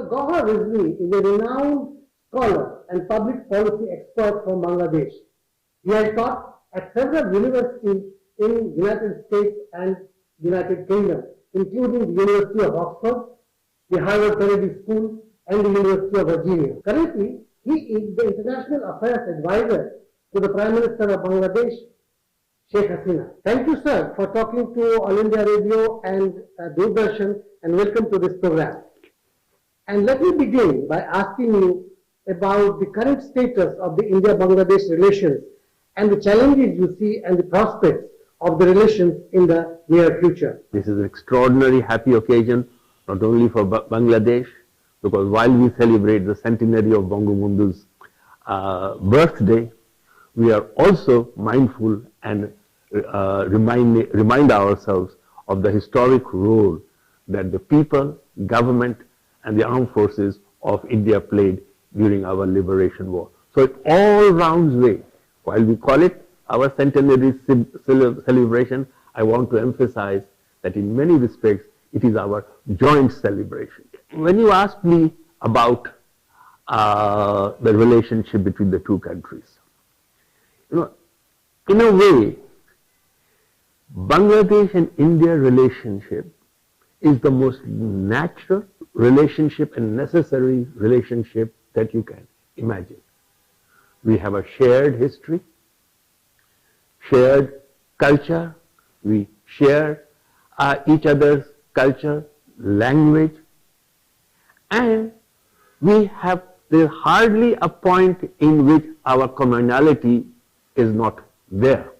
Dr. Gowher Rizvi is a renowned scholar and public policy expert from Bangladesh. He has taught at several universities in United States and United Kingdom, including the University of Oxford, the Harvard Kennedy School, and the University of Virginia. Currently, he is the International Affairs Advisor to the Prime Minister of Bangladesh, Sheikh Hasina. Thank you, sir, for talking to All India Radio and Doordarshan, and welcome to this program. And let me begin by asking you about the current status of the India-Bangladesh relations and the challenges you see and the prospects of the relations in the near future. This is an extraordinary happy occasion, not only for Bangladesh, because while we celebrate the centenary of Bangabandhu's birthday, we are also mindful and remind ourselves of the historic role that the people, government, and the armed forces of India played during our liberation war. So in all rounds way, while we call it our centenary celebration, I want to emphasize that in many respects, it is our joint celebration. When you ask me about the relationship between the two countries, in a way, Bangladesh and India relationship is the most natural relationship and necessary relationship that you can imagine. We have a shared history, shared culture, we share each other's culture, language, and there's hardly a point in which our commonality is not there.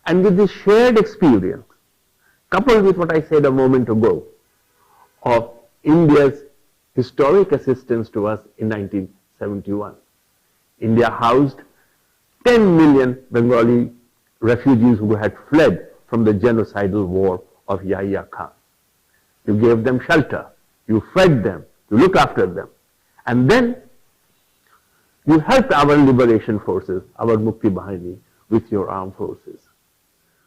And with this shared experience, coupled with what I said a moment ago of India's historic assistance to us in 1971, India housed 10 million Bengali refugees who had fled from the genocidal war of Yahya Khan. You gave them shelter, you fed them, you looked after them, and then you helped our liberation forces, our Mukti Bahini, with your armed forces.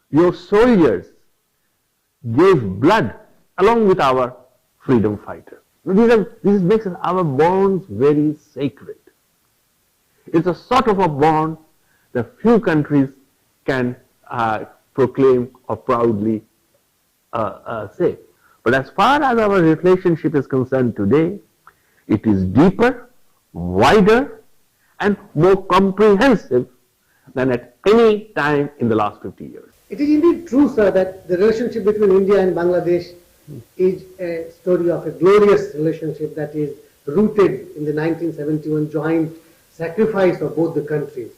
Your soldiers gave blood along with our freedom fighters. This makes our bonds very sacred. It's a sort of a bond that few countries can proclaim or proudly say. But as far as our relationship is concerned today, it is deeper, wider, and more comprehensive than at any time in the last 50 years. It is indeed true, sir, that the relationship between India and Bangladesh is a story of a glorious relationship that is rooted in the 1971 joint sacrifice of both the countries.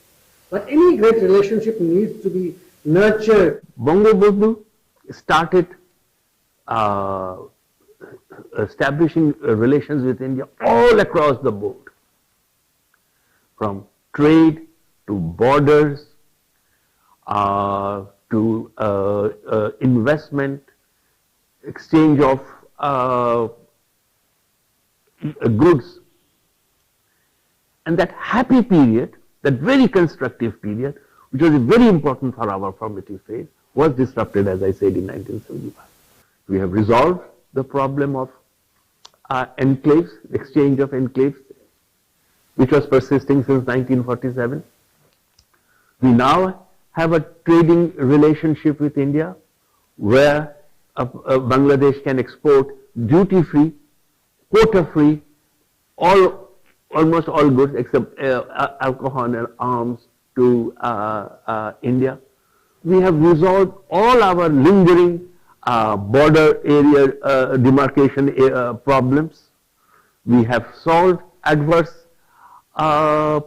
But any great relationship needs to be nurtured. Bangabandhu started establishing relations with India all across the board, from trade to borders to investment, exchange of goods. And that happy period, that very constructive period, which was very important for our formative phase, was disrupted, as I said, in 1975. We have resolved the problem of enclaves, exchange of enclaves, which was persisting since 1947. We now have a trading relationship with India where Bangladesh can export duty-free, quota-free, almost all goods except alcohol and arms to India. We have resolved all our lingering border area demarcation problems. We have solved adverse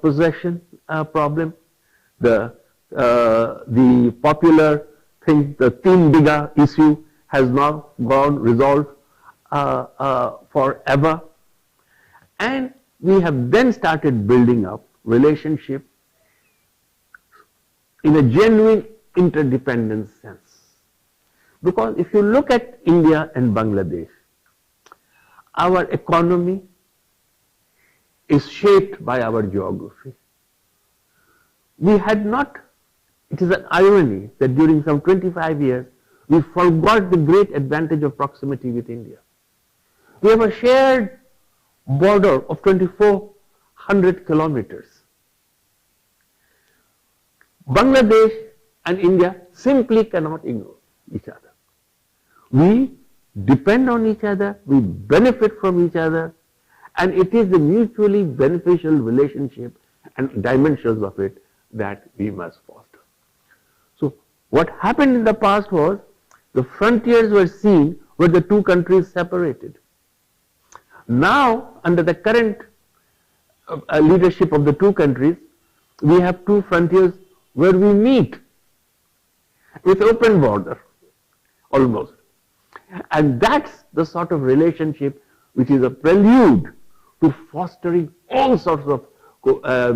possession problem. The popular thing, the Teen Biga issue, has now gone resolved forever. And we have then started building up relationship in a genuine interdependent sense. Because if you look at India and Bangladesh, our economy is shaped by our geography. We had not, it is an irony that during some 25 years, we forgot the great advantage of proximity with India. We have a shared border of 2,400 kilometers. Bangladesh and India simply cannot ignore each other. We depend on each other, we benefit from each other, and it is the mutually beneficial relationship and dimensions of it that we must foster. So what happened in the past was the frontiers were seen where the two countries separated. Now, under the current leadership of the two countries, we have two frontiers where we meet with open border, almost. And that's the sort of relationship which is a prelude to fostering all sorts of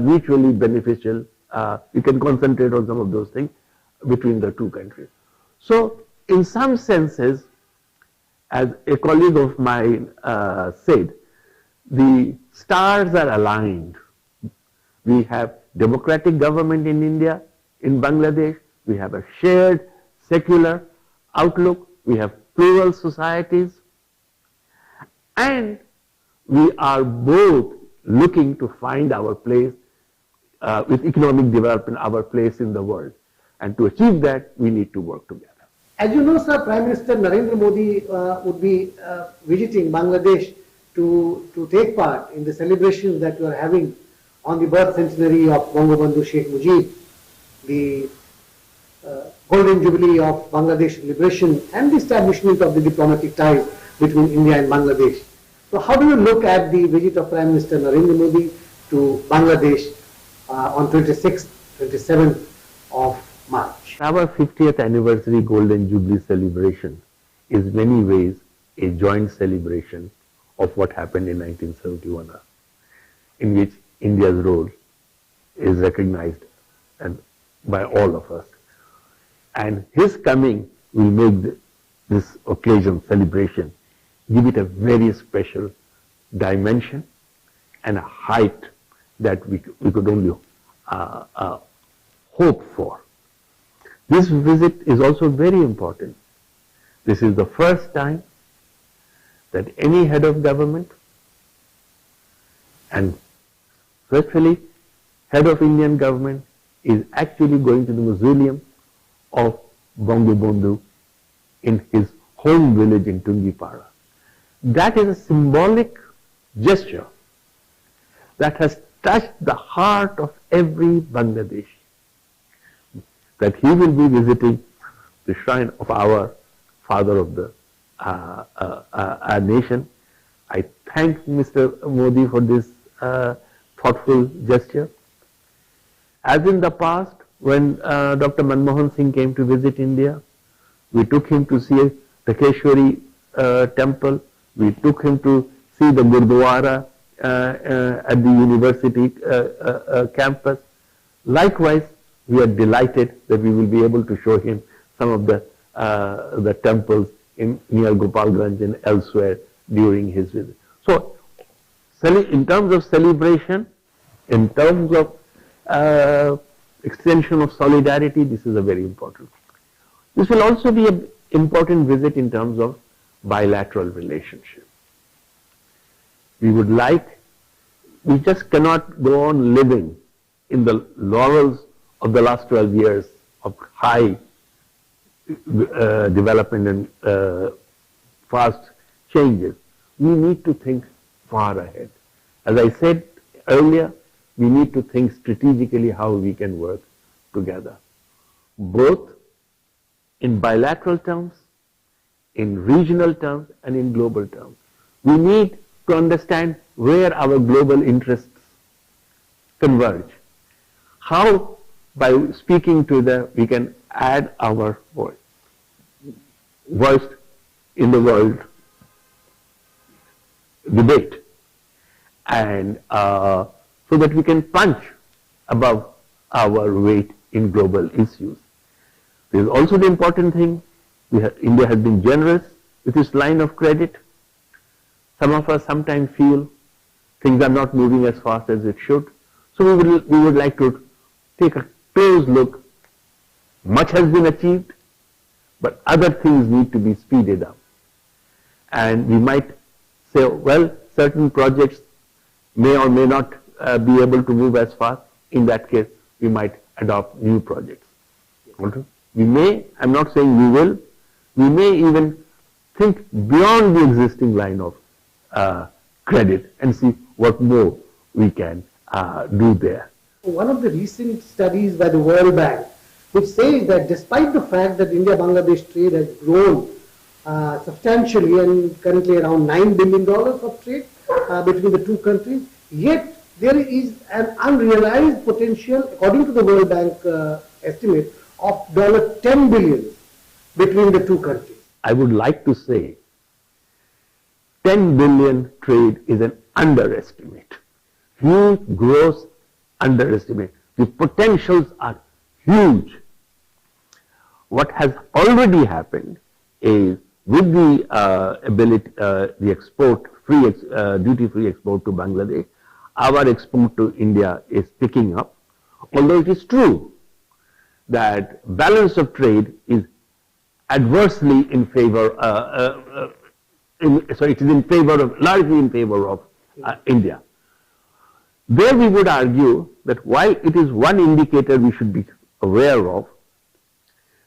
mutually beneficial, you can concentrate on some of those things between the two countries. So, in some senses, as a colleague of mine said, the stars are aligned. We have democratic government in India, in Bangladesh, we have a shared secular outlook, we have plural societies, and we are both looking to find our place with economic development, our place in the world. And to achieve that, we need to work together. As you know, sir, Prime Minister Narendra Modi would be visiting Bangladesh to take part in the celebrations that we are having on the birth centenary of Bangabandhu Sheikh Mujib, the Golden Jubilee of Bangladesh liberation, and the establishment of the diplomatic ties between India and Bangladesh. So how do you look at the visit of Prime Minister Narendra Modi to Bangladesh on 26th, 27th of March? Our 50th anniversary Golden Jubilee celebration is in many ways a joint celebration of what happened in 1971, in which India's role is recognized and by all of us. And his coming will make this occasion, celebration, give it a very special dimension and a height that we could only hope for. This visit is also very important. This is the first time that any head of government and especially head of Indian government is actually going to the mausoleum of Bangabandhu in his home village in Tungipara. That is a symbolic gesture that has touched the heart of every Bangladeshi. That he will be visiting the shrine of our father of the our nation. I thank Mr. Modi for this thoughtful gesture. As in the past, when Dr. Manmohan Singh came to visit India, we took him to see Dhakeshwari temple, we took him to see the Gurdwara at the university campus. Likewise, we are delighted that we will be able to show him some of the temples near Gopalganj and elsewhere during his visit. So, in terms of celebration, in terms of extension of solidarity, this is a very important. This will also be an important visit in terms of bilateral relationship. We just cannot go on living in the laurels of the last 12 years of high development and fast changes. We need to think far ahead. As I said earlier, we need to think strategically how we can work together, both in bilateral terms, in regional terms, and in global terms. We need to understand where our global interests converge. How, by speaking together, we can add our voice in the world debate, and so that we can punch above our weight in global issues. There is also the important thing, India has been generous with its line of credit. Some of us sometimes feel things are not moving as fast as it should. So we would like to take a close look. Much has been achieved, but other things need to be speeded up. And we might say, well, certain projects may or may not be able to move as fast. In that case, we might adopt new projects. Okay? We may, I'm not saying we will, we may even think beyond the existing line of credit and see what more we can do there. One of the recent studies by the World Bank, which says that despite the fact that India-Bangladesh trade has grown substantially and currently around $9 billion of trade between the two countries, yet there is an unrealized potential, according to the World Bank estimate, of $10 billion between the two countries. I would like to say 10 billion trade is an underestimate. Huge gross underestimate. The potentials are huge. What has already happened is with the ability, the export, duty-free export to Bangladesh, our export to India is picking up. Although it is true that balance of trade is adversely in favor, it is in favor of, largely in favor of India. There we would argue that while it is one indicator we should be aware of,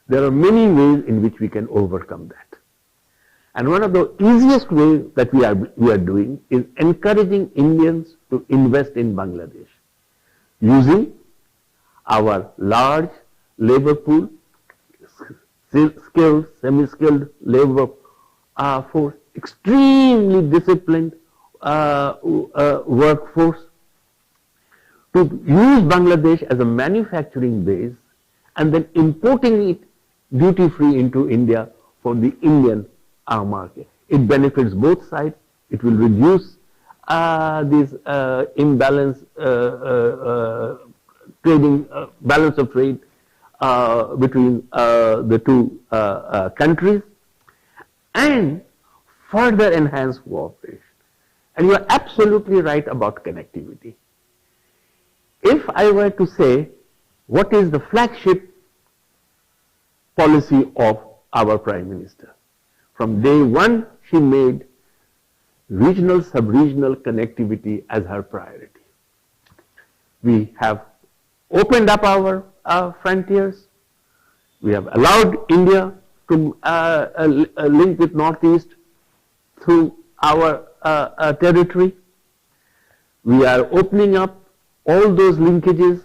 there are many ways in which we can overcome that. And one of the easiest ways that we are doing is encouraging Indians to invest in Bangladesh using our large labor pool, skilled, semi-skilled labor force, extremely disciplined workforce, to use Bangladesh as a manufacturing base and then importing it duty-free into India for the Indian market. It benefits both sides. It will reduce this imbalance, trading, balance of trade between the two countries, and further enhance cooperation. And you are absolutely right about connectivity. If I were to say, what is the flagship policy of our Prime Minister? From day one, she made regional, sub-regional connectivity as her priority. We have opened up our frontiers. We have allowed India to link with Northeast through our territory. We are opening up all those linkages,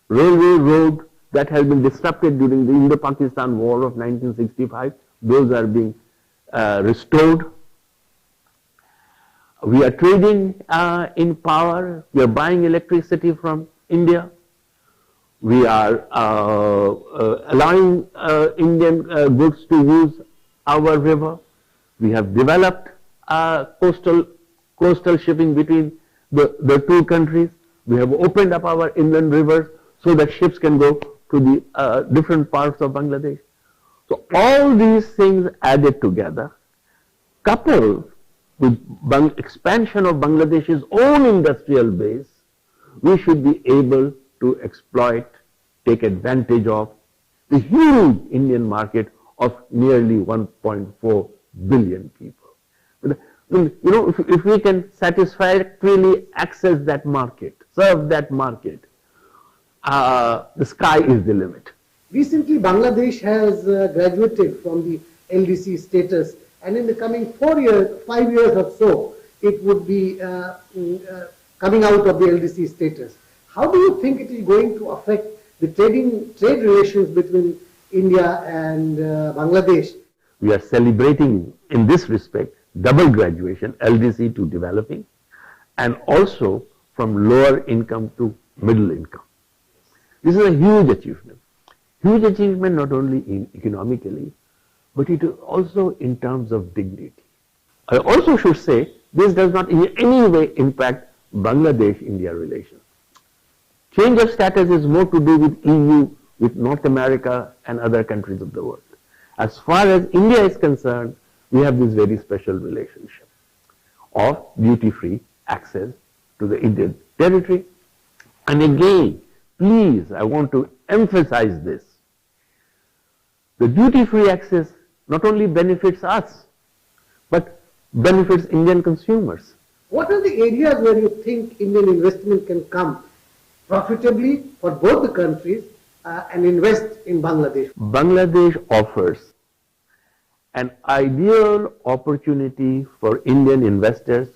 railway, road, that has been disrupted during the Indo-Pakistan War of 1965. Those are being restored. We are trading in power. We are buying electricity from India. We are allowing Indian goods to use our river. We have developed coastal shipping between the two countries. We have opened up our inland rivers so that ships can go to the different parts of Bangladesh. So all these things added together, coupled with expansion of Bangladesh's own industrial base, we should be able to exploit, take advantage of the huge Indian market of nearly 1.4 billion people. You know, if we can satisfactorily access that market, serve that market, the sky is the limit. Recently, Bangladesh has graduated from the LDC status, and in the coming 5 years or so, it would be coming out of the LDC status. How do you think it is going to affect the trade relations between India and Bangladesh? We are celebrating in this respect double graduation, LDC to developing, and also from lower income to middle income. This is a huge achievement. Huge achievement not only economically, but it is also in terms of dignity. I also should say this does not in any way impact Bangladesh-India relations. Change of status is more to do with EU, with North America and other countries of the world. As far as India is concerned, we have this very special relationship of duty-free access to the Indian territory. And again, please, I want to emphasize this. The duty-free access not only benefits us, but benefits Indian consumers. What are the areas where you think Indian investment can come profitably for both the countries and invest in Bangladesh? Bangladesh offers an ideal opportunity for Indian investors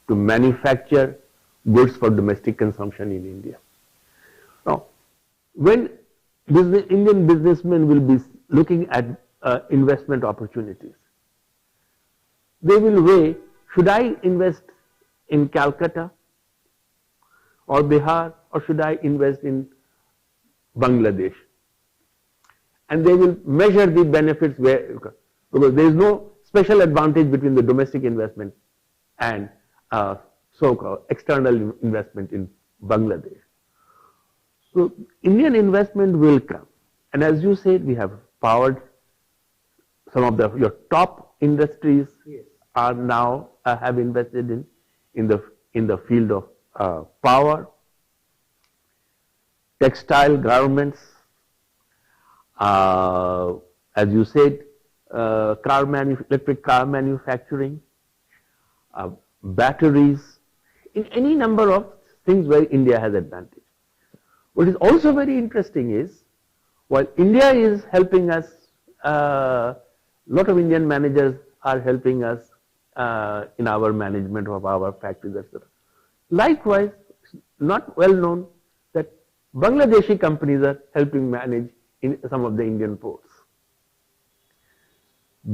to manufacture goods for domestic consumption in India. Now, when Indian businessmen will be looking at investment opportunities, they will weigh, should I invest in Calcutta or Bihar, or should I invest in Bangladesh? And they will measure the benefits because there is no special advantage between the domestic investment and so-called external investment in Bangladesh. So Indian investment will come. And as you said, we have powered some of your top industries. Yes. Are now have invested in the field of power, textile, garments, as you said, electric car manufacturing, batteries, in any number of things where India has advantage. What is also very interesting is, while India is helping us, a lot of Indian managers are helping us in our management of our factories, etc. Likewise, not well known that Bangladeshi companies are helping manage in some of the Indian ports.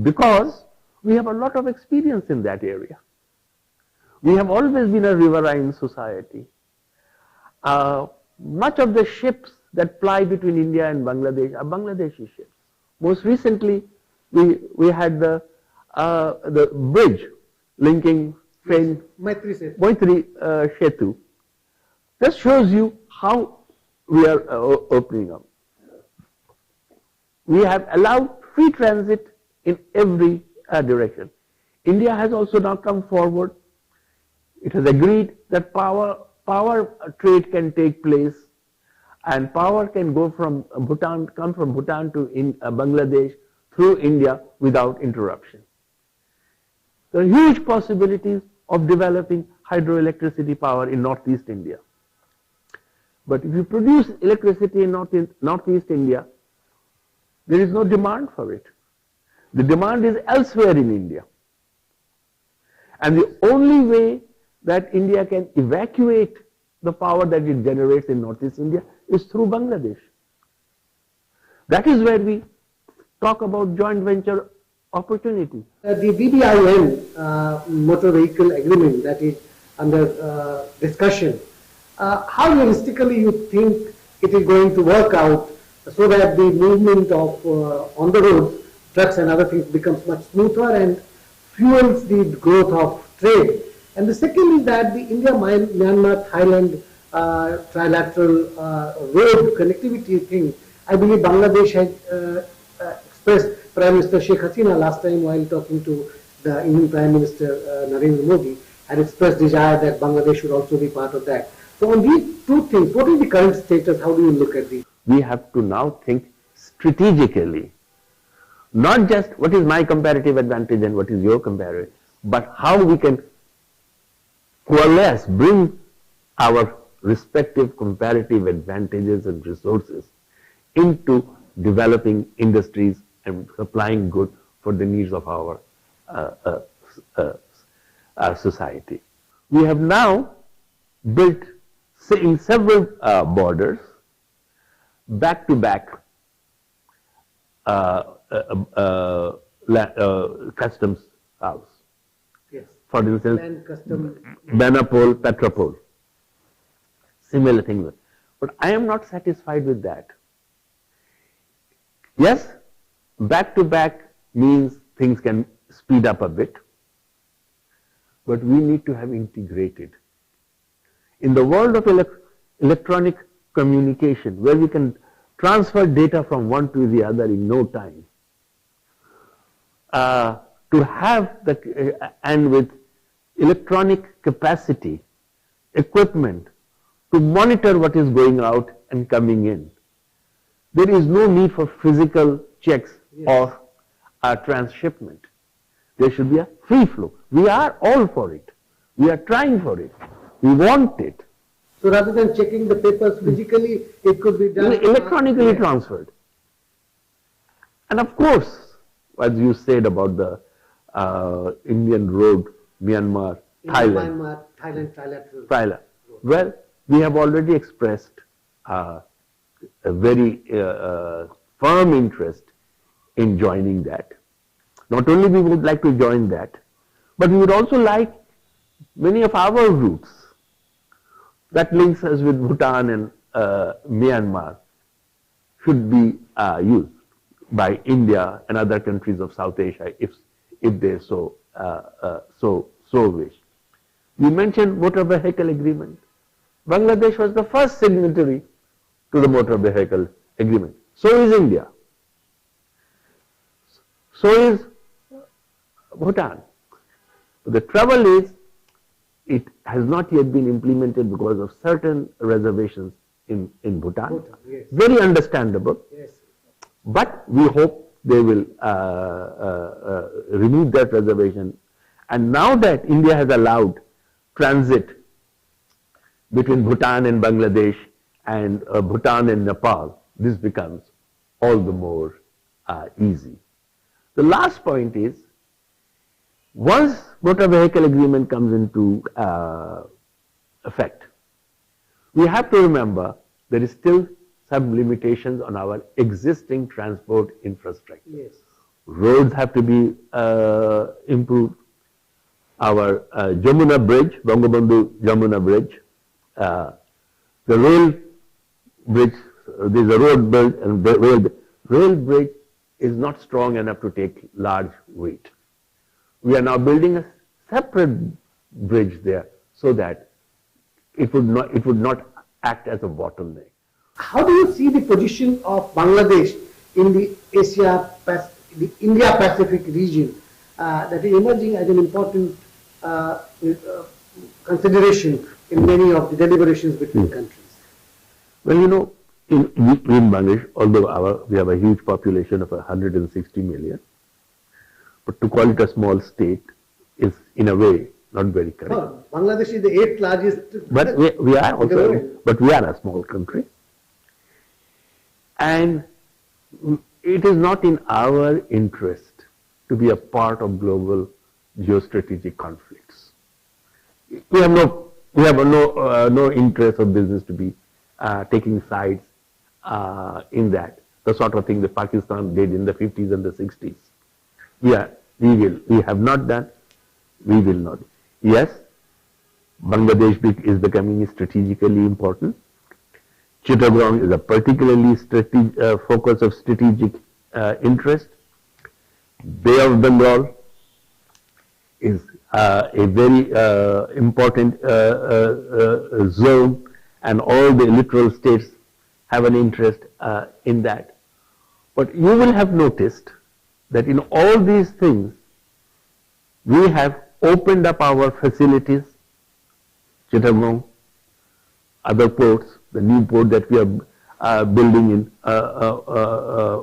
Because we have a lot of experience in that area. We have always been a riverine society. Much of the ships that ply between India and Bangladesh are Bangladeshi ships. Most recently, we had the bridge linking Maitri Setu. This shows you how we are opening up. We have allowed free transit in every direction. India has also now come forward. It has agreed that power trade can take place, and power can go from Bhutan, come from Bhutan to Bangladesh through India without interruption. There are huge possibilities of developing hydroelectricity power in Northeast India. But if you produce electricity in Northeast India, there is no demand for it. The demand is elsewhere in India. And the only way that India can evacuate the power that it generates in Northeast India is through Bangladesh. That is where we talk about joint venture opportunity. The BBIN motor vehicle agreement that is under discussion, how realistically you think it is going to work out so that the movement of on the roads, trucks and other things becomes much smoother and fuels the growth of trade? And the second is that the India-Myanmar-Thailand trilateral road connectivity thing, I believe Bangladesh has expressed, Prime Minister Sheikh Hasina last time while talking to the Indian Prime Minister Narendra Modi, had expressed desire that Bangladesh should also be part of that. So on these two things, what is the current status? How do you look at these? We have to now think strategically, not just what is my comparative advantage and what is your comparative, but how we can coalesce, bring our respective comparative advantages and resources into developing industries and supplying goods for the needs of our society. We have now built in several borders back-to-back customs house. Yes. For instance, Land custom. Benapole, Petropole. Similar things. But I am not satisfied with that. Yes, back-to-back means things can speed up a bit, but we need to have integrated. In the world of electronic communication, where we can transfer data from one to the other in no time, to have and with electronic capacity, equipment, to monitor what is going out and coming in. There is no need for physical checks or transshipment. There should be a free flow. We are all for it. We are trying for it. We want it. So rather than checking the papers physically, it could be done Electronically transferred. And of course, as you said about the Indian road, Myanmar, Thailand. Myanmar, Thailand trilateral. Well, we have already expressed a very firm interest in joining that. Not only we would like to join that, but we would also like many of our routes that links us with Bhutan and Myanmar should be used by India and other countries of South Asia if they so wish. You mentioned motor vehicle agreement. Bangladesh was the first signatory to the motor vehicle agreement. So is India. So is Bhutan. The trouble is, it has not yet been implemented because of certain reservations in Bhutan. Yes. Very understandable. Yes. But we hope they will remove that reservation. And now that India has allowed transit between Bhutan and Bangladesh and Bhutan and Nepal, this becomes all the more easy. The last point is, once motor vehicle agreement comes into effect, we have to remember there is still some limitations on our existing transport infrastructure. Yes. Roads have to be improved. Our Jamuna Bridge, Bangabandhu Jamuna Bridge, the rail bridge, there is a road bridge, and the rail bridge is not strong enough to take large weight. We are now building a separate bridge there so that it would not act as a bottleneck. How do you see the position of Bangladesh in the the India-Pacific region that is emerging as an important consideration in many of the deliberations between countries? Well, you know, in Bangladesh, although we have a huge population of 160 million, but to call it a small state is, in a way, not very correct. Oh, Bangladesh is the 8th largest. But we are also, but we are a small country. And it is not in our interest to be a part of global geostrategic conflicts. We have no interest of business to be taking sides in that. The sort of thing that Pakistan did in the 50s and the 60s. We have not done. We will not. Yes, Bangladesh is becoming strategically important. Chittagong is a particularly focus of strategic interest. Bay of Bengal is a very important zone, and all the littoral states have an interest in that. But you will have noticed that in all these things, we have opened up our facilities, Chittagong, other ports, the new port that we are building in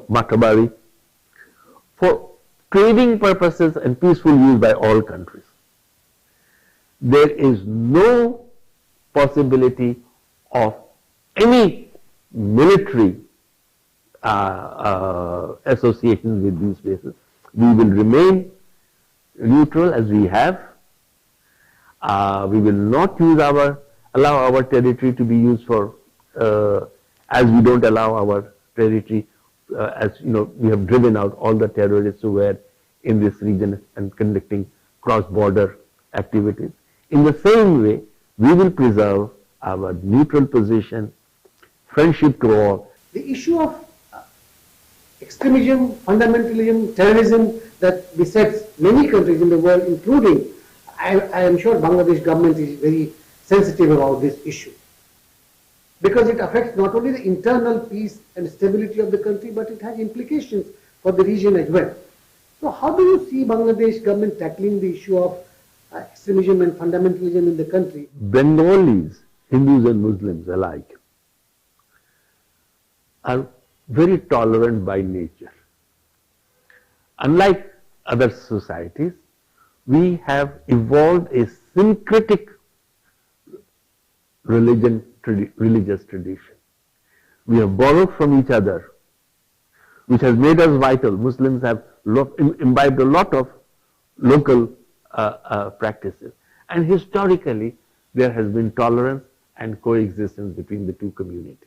Matabari, for trading purposes and peaceful use by all countries. There is no possibility of any military associations with these places. We will remain neutral as we have. We will not allow our territory to be used for, as we don't allow our territory, as you know, we have driven out all the terrorists who were in this region and conducting cross-border activities. In the same way, we will preserve our neutral position, friendship to all. The issue of extremism, fundamentalism, terrorism that besets many countries in the world, including, I am sure Bangladesh government is very sensitive about this issue, because it affects not only the internal peace and stability of the country, but it has implications for the region as well. So how do you see Bangladesh government tackling the issue of extremism and fundamentalism in the country? Bengalis, Hindus and Muslims alike, are very tolerant by nature. Unlike other societies, we have evolved a syncretic religious tradition. We have borrowed from each other, which has made us vital. Muslims have imbibed a lot of local practices. And historically, there has been tolerance and coexistence between the two communities.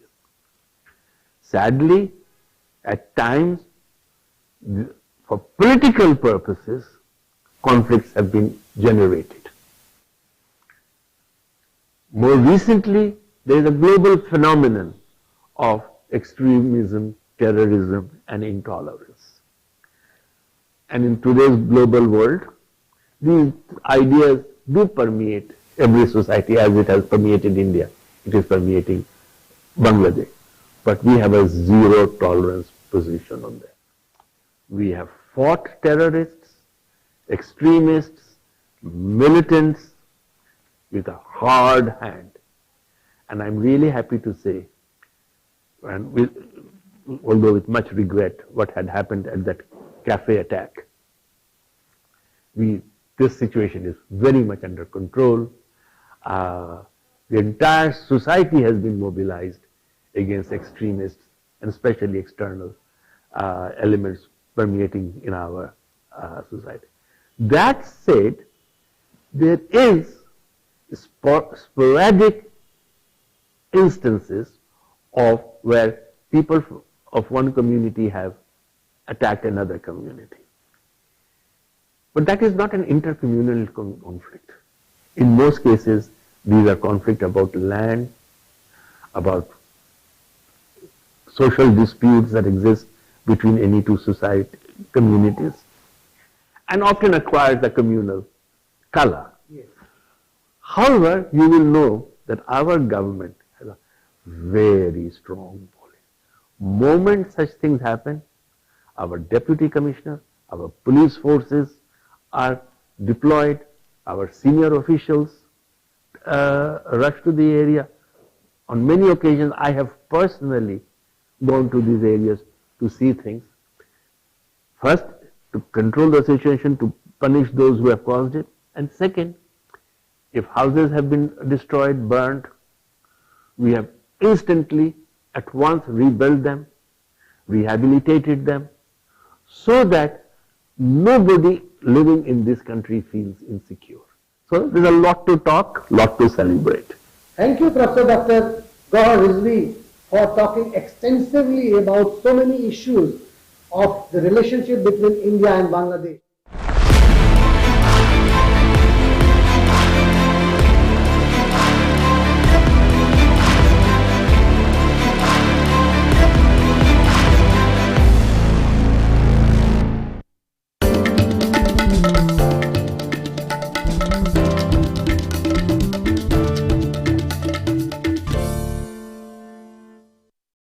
Sadly, at times, for political purposes, conflicts have been generated. More recently, there is a global phenomenon of extremism, terrorism, and intolerance. And in today's global world, these ideas do permeate every society as it has permeated India. It is permeating Bangladesh. But we have a zero tolerance position on that. We have fought terrorists, extremists, militants with a hard hand. And I'm really happy to say, and although with much regret, what had happened at that cafe attack, this situation is very much under control. The entire society has been mobilized against extremists and especially external elements permeating in our society. That said, there is sporadic instances of where people of one community have attacked another community. But that is not an intercommunal conflict. In most cases, these are conflicts about land, about social disputes that exist between any two communities, and often acquires the communal color. Yes. However, you will know that our government has a very strong police. Moment such things happen, our deputy commissioner, our police forces are deployed, our senior officials rush to the area. On many occasions, I have personally gone to these areas to see things. First, to control the situation, to punish those who have caused it. And second, if houses have been destroyed, burnt, we have instantly, at once, rebuilt them, rehabilitated them, so that nobody living in this country feels insecure. So there's a lot to talk, lot to celebrate. Thank you, Professor Dr. Gowher Rizvi, for talking extensively about so many issues of the relationship between India and Bangladesh.